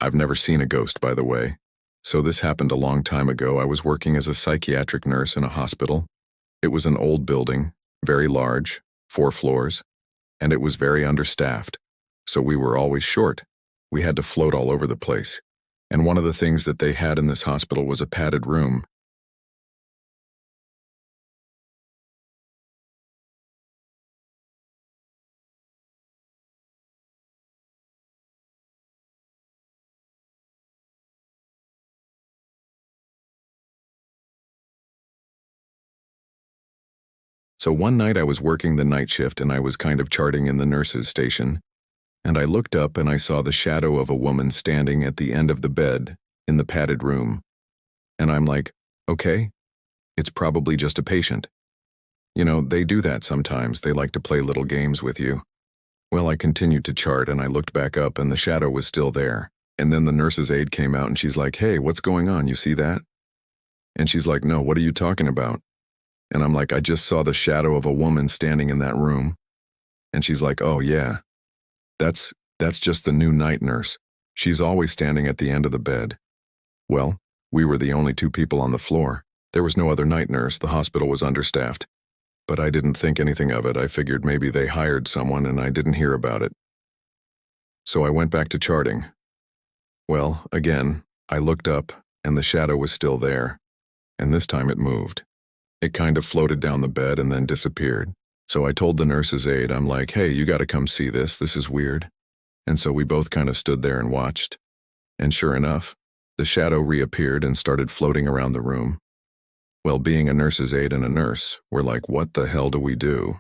I've never seen a ghost, by the way. So this happened a long time ago. I was working as a psychiatric nurse in a hospital. It was an old building, very large, 4 floors, and it was very understaffed. So we were always short. We had to float all over the place. And one of the things that they had in this hospital was a padded room. So one night I was working the night shift and I was kind of charting in the nurse's station, and I looked up and I saw the shadow of a woman standing at the end of the bed in the padded room. And I'm like, okay, it's probably just a patient. You know, they do that sometimes. They like to play little games with you. Well, I continued to chart and I looked back up and the shadow was still there. And then the nurse's aide came out and she's like, hey, what's going on? You see that? And she's like, no, what are you talking about? And I'm like, I just saw the shadow of a woman standing in that room. And she's like, oh yeah, that's just the new night nurse. She's always standing at the end of the bed. Well, we were the only 2 people on the floor. There was no other night nurse. The hospital was understaffed. But I didn't think anything of it. I figured maybe they hired someone and I didn't hear about it. So I went back to charting. Well, again, I looked up and the shadow was still there. And this time it moved. It kind of floated down the bed and then disappeared. So I told the nurse's aide, I'm like, hey, you gotta come see this. This is weird. And so we both kind of stood there and watched. And sure enough, the shadow reappeared and started floating around the room. Well, being a nurse's aide and a nurse, we're like, what the hell do we do?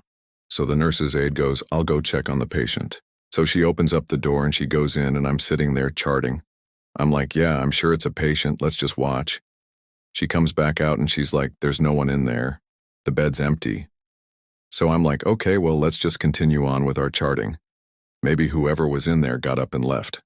So the nurse's aide goes, I'll go check on the patient. So she opens up the door and she goes in and I'm sitting there charting. I'm like, yeah, I'm sure it's a patient. Let's just watch. She comes back out and she's like, there's no one in there. The bed's empty. So I'm like, okay, well, let's just continue on with our charting. Maybe whoever was in there got up and left.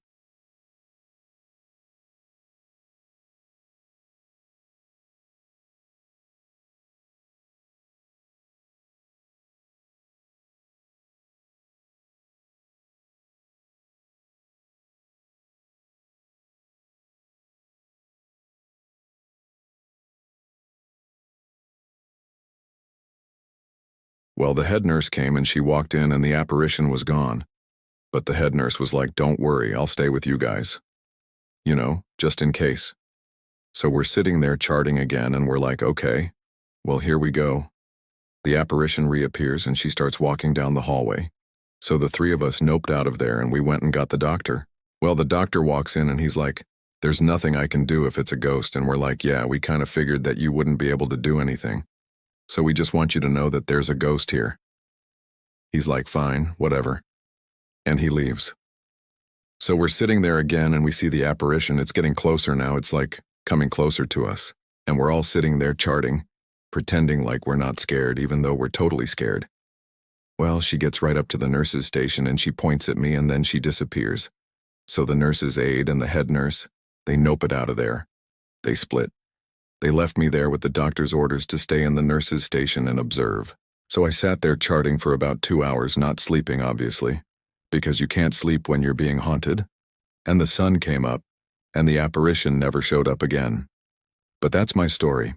Well, the head nurse came and she walked in and the apparition was gone. But the head nurse was like, don't worry, I'll stay with you guys. You know, just in case. So we're sitting there charting again and we're like, okay, well, here we go. The apparition reappears and she starts walking down the hallway. So the 3 of us noped out of there and we went and got the doctor. Well, the doctor walks in and he's like, there's nothing I can do if it's a ghost. And we're like, yeah, we kind of figured that you wouldn't be able to do anything. So we just want you to know that there's a ghost here. He's like, fine, whatever. And he leaves. So we're sitting there again and we see the apparition. It's getting closer now. It's like coming closer to us. And we're all sitting there charting, pretending like we're not scared, even though we're totally scared. Well, she gets right up to the nurse's station and she points at me and then she disappears. So the nurse's aide and the head nurse, they nope it out of there. They split. They left me there with the doctor's orders to stay in the nurse's station and observe. So I sat there charting for about 2 hours, not sleeping, obviously, because you can't sleep when you're being haunted. And the sun came up, and the apparition never showed up again. But that's my story.